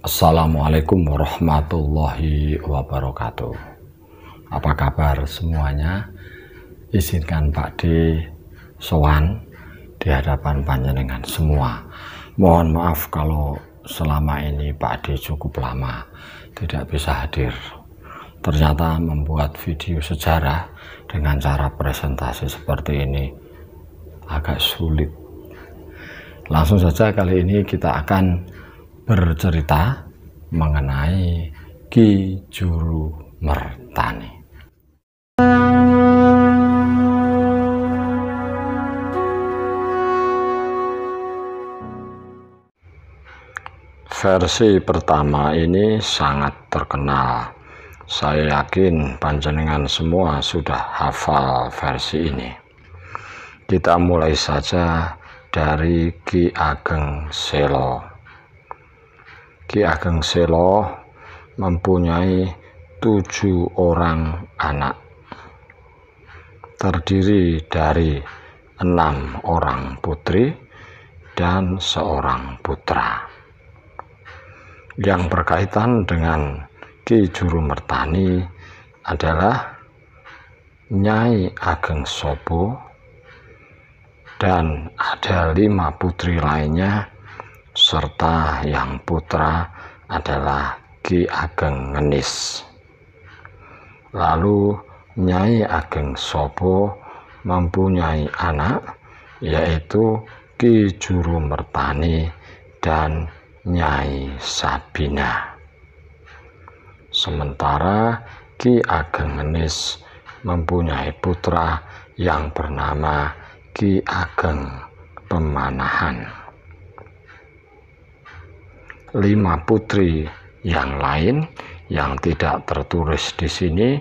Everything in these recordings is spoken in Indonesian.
Assalamualaikum warahmatullahi wabarakatuh. Apa kabar semuanya? Izinkan Pak D sowan di hadapan panjenengan semua. Mohon maaf kalau selama ini Pak D cukup lama tidak bisa hadir. Ternyata membuat video sejarah dengan cara presentasi seperti ini agak sulit. Langsung saja kali ini kita akan bercerita mengenai Ki Juru Mertani. Versi pertama ini sangat terkenal. Saya yakin panjenengan semua sudah hafal versi ini. Kita mulai saja dari Ki Ageng Selo. Ki Ageng Selo mempunyai 7 orang anak, terdiri dari 6 orang putri dan 1 putra. Yang berkaitan dengan Ki Juru Mertani adalah Nyai Ageng Sobo dan ada 5 putri lainnya, serta yang putra adalah Ki Ageng Ngenis. Lalu Nyai Ageng Sobo mempunyai anak, yaitu Ki Juru Mertani dan Nyai Sabina. Sementara Ki Ageng Ngenis mempunyai putra yang bernama Ki Ageng Pemanahan. 5 putri yang lain yang tidak tertulis di sini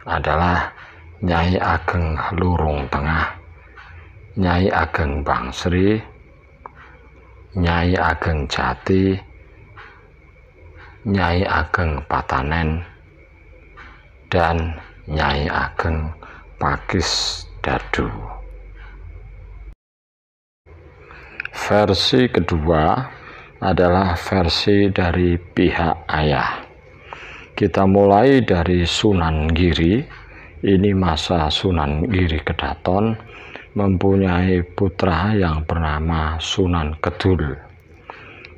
adalah Nyai Ageng Lurung Tengah, Nyai Ageng Bangsri, Nyai Ageng Jati, Nyai Ageng Patanen, dan Nyai Ageng Pakis Dadu. Versi kedua adalah versi dari pihak ayah. Kita mulai dari Sunan Giri. Ini masa Sunan Giri Kedaton mempunyai putra yang bernama Sunan Kedul.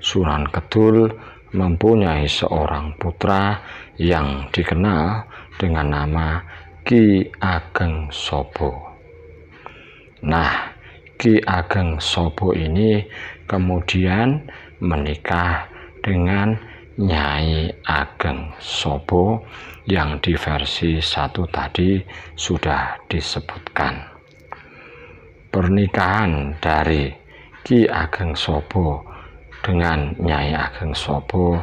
Sunan Kedul mempunyai 1 putra yang dikenal dengan nama Ki Ageng Sobo. Nah, Ki Ageng Sobo ini kemudian menikah dengan Nyai Ageng Sobo yang di versi 1 tadi sudah disebutkan. Pernikahan dari Ki Ageng Sobo dengan Nyai Ageng Sobo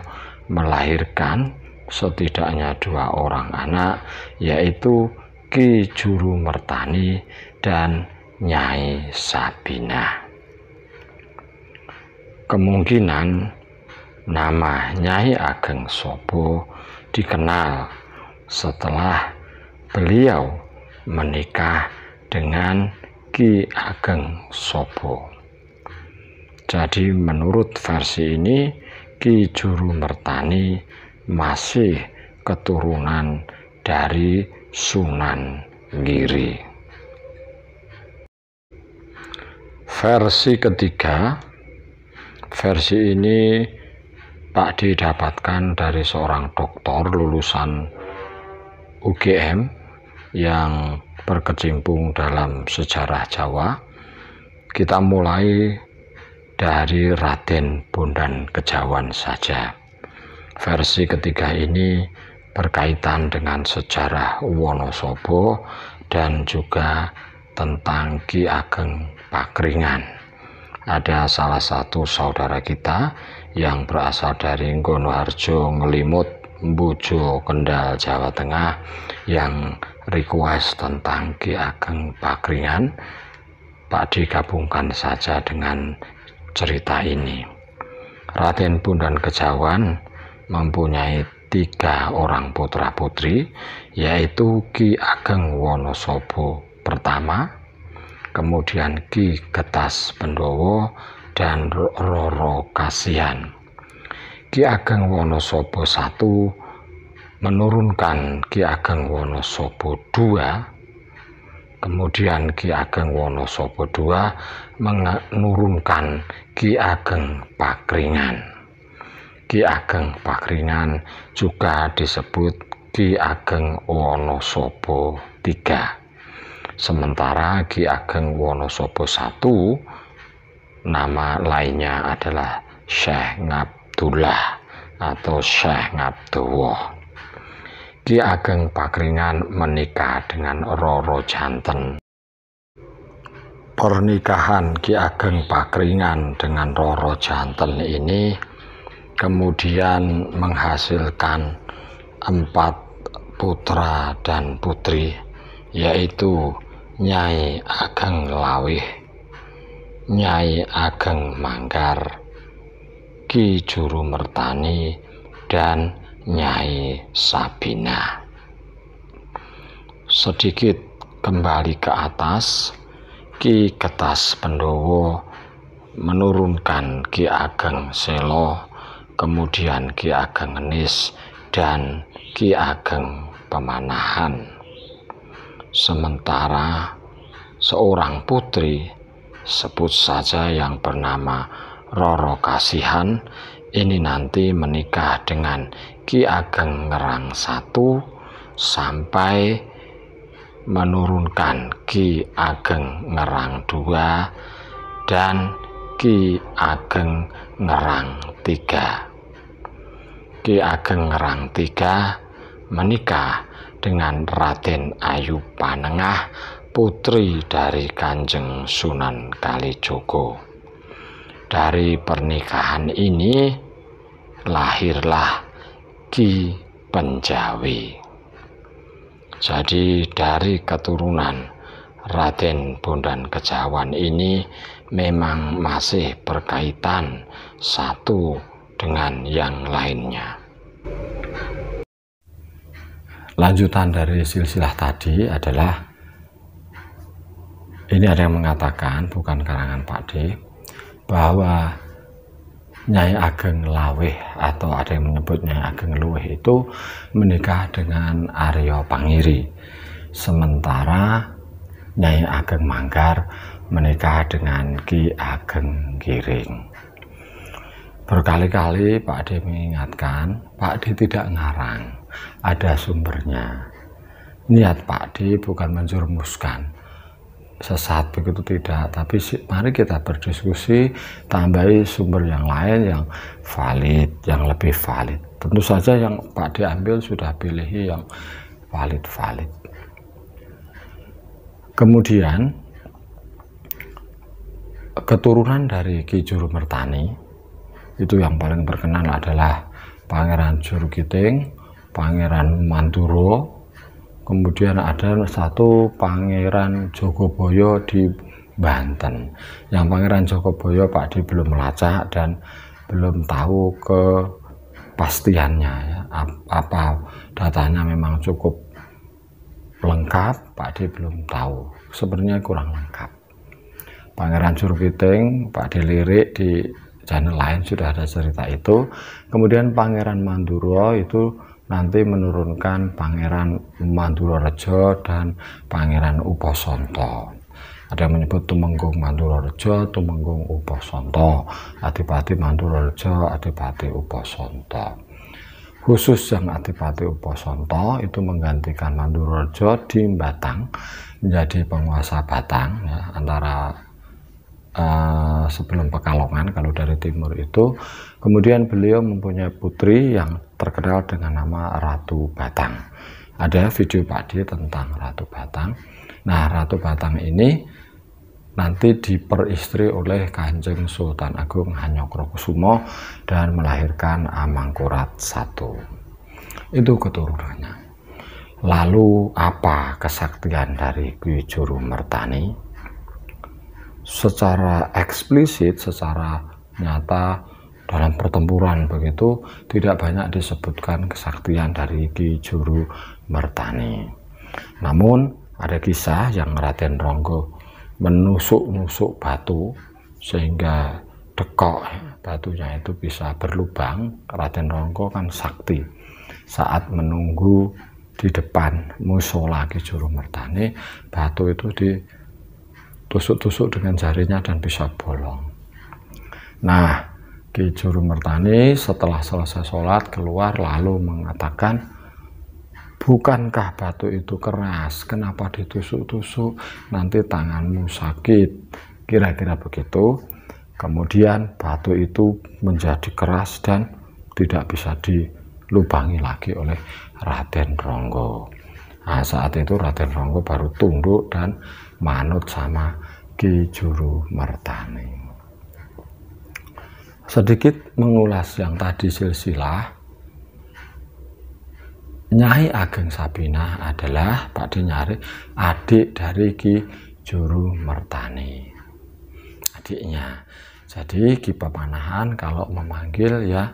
melahirkan setidaknya 2 orang anak, yaitu Ki Juru Mertani dan Nyai Sabina. Kemungkinan nama Nyai Ageng Sobo dikenal setelah beliau menikah dengan Ki Ageng Sobo. Jadi menurut versi ini Ki Juru Mertani masih keturunan dari Sunan Giri. Versi ketiga, versi ini Pak D dapatkan dari seorang doktor lulusan UGM yang berkecimpung dalam sejarah Jawa. Kita mulai dari Raden Bondan Kejawan saja. Versi ketiga ini berkaitan dengan sejarah Wonosobo dan juga tentang Ki Ageng Pakringan. Ada salah satu saudara kita yang berasal dari Nggonoharjo, Ngelimut, Mbojo, Kendal, Jawa Tengah yang request tentang Ki Ageng Pakringan. Pak D gabungkan saja dengan cerita ini. Raden Bondan Kejawan mempunyai 3 orang putra putri, yaitu Ki Ageng Wonosobo pertama, kemudian Ki Getas Pendowo dan Roro Kasihan. Ki Ageng Wonosobo I menurunkan Ki Ageng Wonosobo II, kemudian Ki Ageng Wonosobo II menurunkan Ki Ageng Pakringan. Ki Ageng Pakringan juga disebut Ki Ageng Wonosobo III. Sementara Ki Ageng Wonosobo I nama lainnya adalah Syekh Ngabdullah atau Syekh Ngabdowo. Ki Ageng Pakringan menikah dengan Roro Janten. Pernikahan Ki Ageng Pakringan dengan Roro Janten ini kemudian menghasilkan 4 putra dan putri, yaitu Nyai Ageng Lawih, Nyai Ageng Manggar, Ki Juru Mertani, dan Nyai Sabina. Sedikit kembali ke atas, Ki Getas Pendowo menurunkan Ki Ageng Selo, kemudian Ki Ageng Ngenis, dan Ki Ageng Pemanahan. Sementara seorang putri, sebut saja yang bernama Roro Kasihan, ini nanti menikah dengan Ki Ageng Ngerang I sampai menurunkan Ki Ageng Ngerang II dan Ki Ageng Ngerang III. Ki Ageng Ngerang III menikah dengan Raden Ayu Panengah, putri dari Kanjeng Sunan Kalijogo. Dari pernikahan ini lahirlah Ki Penjawi. Jadi dari keturunan Raden Bondan Kejawan ini memang masih berkaitan satu dengan yang lainnya. Lanjutan dari silsilah tadi adalah, ini ada yang mengatakan, bukan karangan Pak D, bahwa Nyai Ageng Lawih atau ada yang menyebut Nyai Ageng Luwih itu menikah dengan Aryo Pangiri, sementara Nyai Ageng Manggar menikah dengan Ki Ageng Giring. Berkali-kali Pak D mengingatkan, Pak D tidak ngarang, ada sumbernya. Niat Pak D bukan menjerumuskan sesat begitu, tidak, tapi mari kita berdiskusi, tambahi sumber yang lain yang valid, yang lebih valid. Tentu saja yang Pak D ambil sudah pilih yang valid. Kemudian keturunan dari Ki Juru Mertani itu yang paling terkenal adalah Pangeran Jurukiting, Pangeran Manduro, kemudian ada satu Pangeran Jogoboyo di Banten. Yang Pangeran Jogoboyo Pak D belum melacak dan belum tahu kepastiannya ya. Apa datanya memang cukup lengkap, Pak D belum tahu, sebenarnya kurang lengkap. Pangeran Jurukiting Pak D lirik di channel lain sudah ada cerita itu. Kemudian Pangeran Manduro itu nanti menurunkan Pangeran Manduro Rejo dan Pangeran Uposonto. Ada yang menyebut Tumenggung Manduro Rejo, Tumenggung Uposonto, Adipati Manduro Rejo, Adipati Uposonto. Khusus yang Adipati Uposonto itu menggantikan Manduro Rejo di Batang, menjadi penguasa Batang ya, antara sebelum Pekalongan kalau dari timur itu. Kemudian beliau mempunyai putri yang terkenal dengan nama Ratu Batang. Ada video Pak D tentang Ratu Batang. Nah, Ratu Batang ini nanti diperistri oleh Kanjeng Sultan Agung Hanyokrokusumo dan melahirkan Amangkurat I. Itu keturunannya. Lalu apa kesaktian dari Ki Juru Mertani? Secara eksplisit, secara nyata dalam pertempuran begitu tidak banyak disebutkan kesaktian dari Ki Juru Mertani. Namun ada kisah yang Raden Ronggo menusuk-nusuk batu sehingga dekok batunya itu bisa berlubang. Raden Ronggo kan sakti saat menunggu di depan musola Ki Juru Mertani, batu itu ditusuk-tusuk dengan jarinya dan bisa bolong. Nah, Ki Juru Mertani setelah selesai sholat keluar lalu mengatakan, bukankah batu itu keras, kenapa ditusuk-tusuk, nanti tanganmu sakit, kira-kira begitu. Kemudian batu itu menjadi keras dan tidak bisa dilubangi lagi oleh Raden Ronggo. Nah, saat itu Raden Ronggo baru tunduk dan manut sama Ki Juru Mertani. Sedikit mengulas yang tadi silsilah, Nyai Ageng Sabinah adalah Pak Nyari, adik dari Ki Juru Mertani, adiknya. Jadi Ki Pemanahan kalau memanggil ya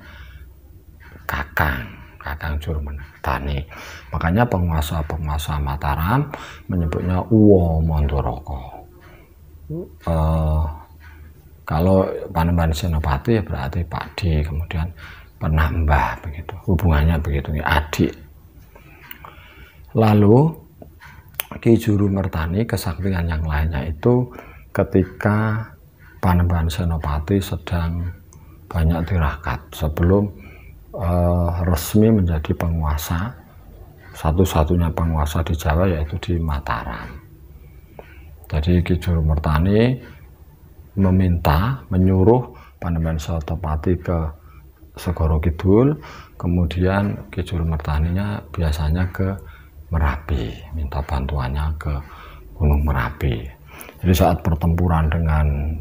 Kakang Juru Mertani. Makanya penguasa-penguasa Mataram menyebutnya Uwo Mondoroko. Kalau Panembahan Senopati ya berarti Pak D, kemudian pernah Mbah, begitu. Hubungannya begitu, adik. Lalu Ki Juru Mertani kesaktian yang lainnya itu ketika Panembahan Senopati sedang banyak tirakat sebelum resmi menjadi penguasa, satu-satunya penguasa di Jawa yaitu di Mataram. Jadi Ki Juru Mertani menyuruh Panembahan Senopati ke Segoro Kidul, kemudian Ki Juru Mertaninya biasanya ke Merapi, minta bantuannya ke Gunung Merapi. Jadi saat pertempuran dengan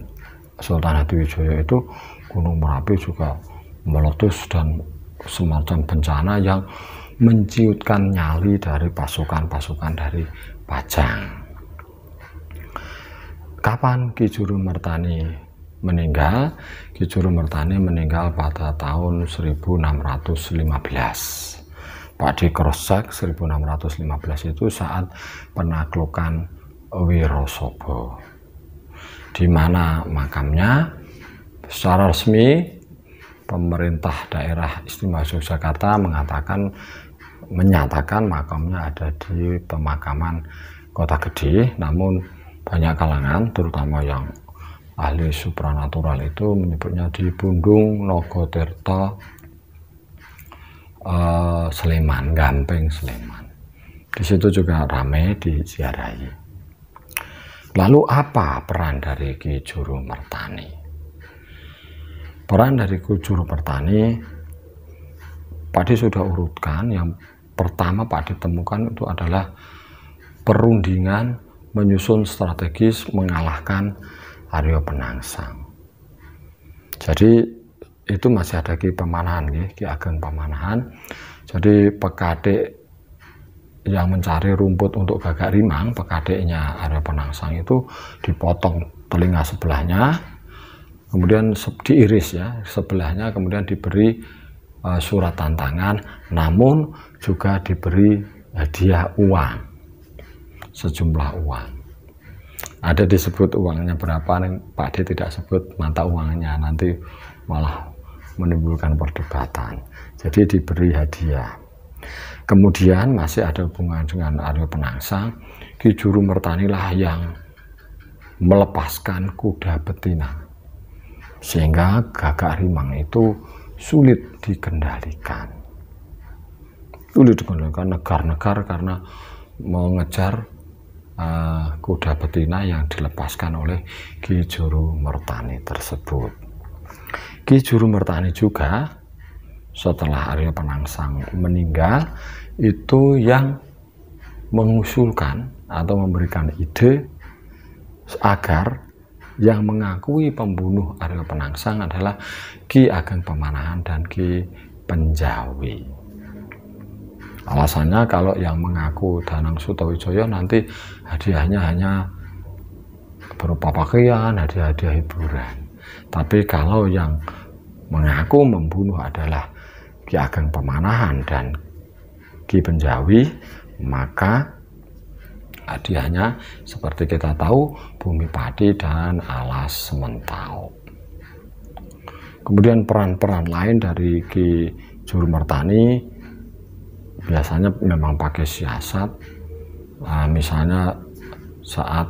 Sultan Hadiwijaya itu, Gunung Merapi juga meletus dan semacam bencana yang menciutkan nyali dari pasukan-pasukan dari Pajang. Kapan Ki Juru Mertani meninggal? Ki Juru Mertani meninggal pada tahun 1615. Pak di cross-check 1615 itu saat penaklukan Wirosobo, di mana makamnya secara resmi pemerintah daerah istimewa Yogyakarta menyatakan makamnya ada di pemakaman Kota Gede, namun banyak kalangan terutama yang ahli supranatural itu menyebutnya di Bundung Nogotirto, Sleman, Gampeng Sleman. Di situ juga ramai diziarahi. Lalu apa peran dari Ki Juru Mertani? Peran dari Ki Juru Mertani, Pakde sudah urutkan. Yang pertama Pakde temukan itu adalah perundingan menyusun strategis mengalahkan Aryo Penangsang. Jadi itu masih ada Ki Pemanahan, Ki Ageng Pemanahan. Jadi Pekade yang mencari rumput untuk Gagak Rimang, pekadeknya Aryo Penangsang itu dipotong telinga sebelahnya, kemudian diiris ya sebelahnya, kemudian diberi surat tantangan, namun juga diberi hadiah uang, sejumlah uang. Ada disebut uangnya berapa, Pak D tidak sebut mata uangnya, nanti malah menimbulkan perdebatan. Jadi diberi hadiah. Kemudian masih ada hubungan dengan Aryo Penangsang. Ki Juru Mertani lah yang melepaskan kuda betina, sehingga Gagak Rimang itu sulit dikendalikan. Sulit dikendalikan negar-negar karena mengejar kuda betina yang dilepaskan oleh Ki Juru Mertani tersebut. Ki Juru Mertani juga setelah Aryo Penangsang meninggal itu yang mengusulkan atau memberikan ide agar yang mengakui pembunuh Aryo Penangsang adalah Ki Ageng Pemanahan dan Ki Penjawi. Alasannya kalau yang mengaku Danang Sutawijaya nanti hadiahnya hanya berupa pakaian, hadiah-hadiah hiburan. Tapi kalau yang mengaku membunuh adalah Ki Ageng Pemanahan dan Ki Penjawi, maka hadiahnya seperti kita tahu bumi padi dan alas sementau. Kemudian peran-peran lain dari Ki Juru Mertani biasanya memang pakai siasat. Nah, misalnya saat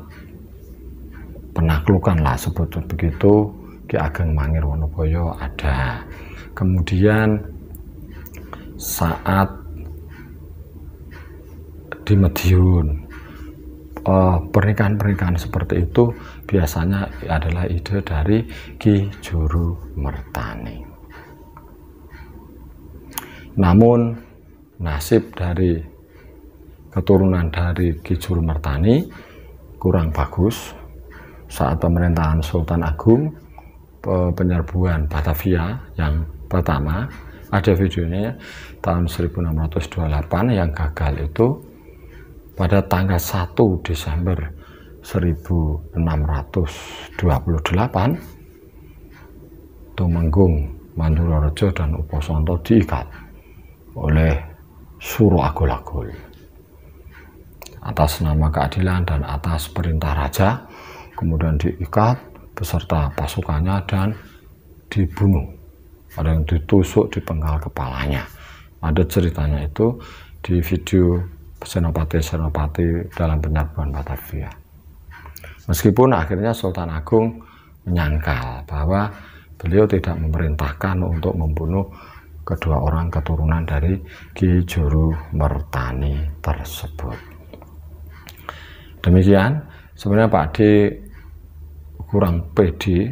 penaklukan lah sebut begitu, Ki Ageng Mangir Wonoboyo ada. Kemudian saat di Madiun, pernikahan-pernikahan seperti itu biasanya adalah ide dari Ki Juru Mertani. Namun nasib dari keturunan dari Ki Juru Mertani kurang bagus. Saat pemerintahan Sultan Agung, penyerbuan Batavia yang pertama, ada videonya tahun 1628 yang gagal itu pada tanggal 1 Desember 1628, Tumenggung, Mandurorejo dan Uposonto diikat oleh Suro Agul-Agul atas nama keadilan dan atas perintah raja. Kemudian diikat beserta pasukannya dan dibunuh. Ada yang ditusuk, dipenggal kepalanya. Ada ceritanya itu di video Senopati dalam penyerbuan Batavia. Meskipun akhirnya Sultan Agung menyangkal bahwa beliau tidak memerintahkan untuk membunuh kedua orang keturunan dari Ki Juru Mertani tersebut. Demikian, sebenarnya Pak D kurang pede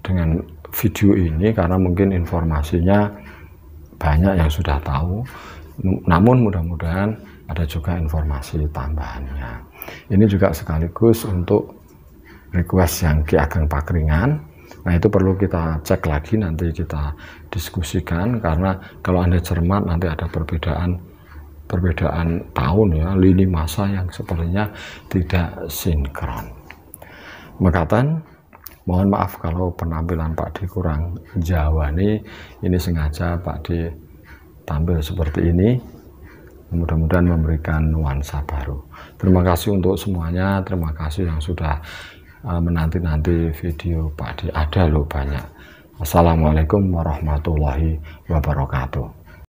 dengan video ini karena mungkin informasinya banyak yang sudah tahu, namun mudah-mudahan ada juga informasi tambahannya. Ini juga sekaligus untuk request yang Ki Ageng Pakringan. Nah, itu perlu kita cek lagi, nanti kita diskusikan, karena kalau Anda cermat nanti ada perbedaan tahun ya, lini masa yang sepertinya tidak sinkron. Mekatan, mohon maaf kalau penampilan Pak D kurang Jawa nih. Ini sengaja Pak D tampil seperti ini, mudah-mudahan memberikan nuansa baru. Terima kasih untuk semuanya, terima kasih yang sudah menanti-nanti video Pak D. Ada loh banyak. Assalamualaikum warahmatullahi wabarakatuh.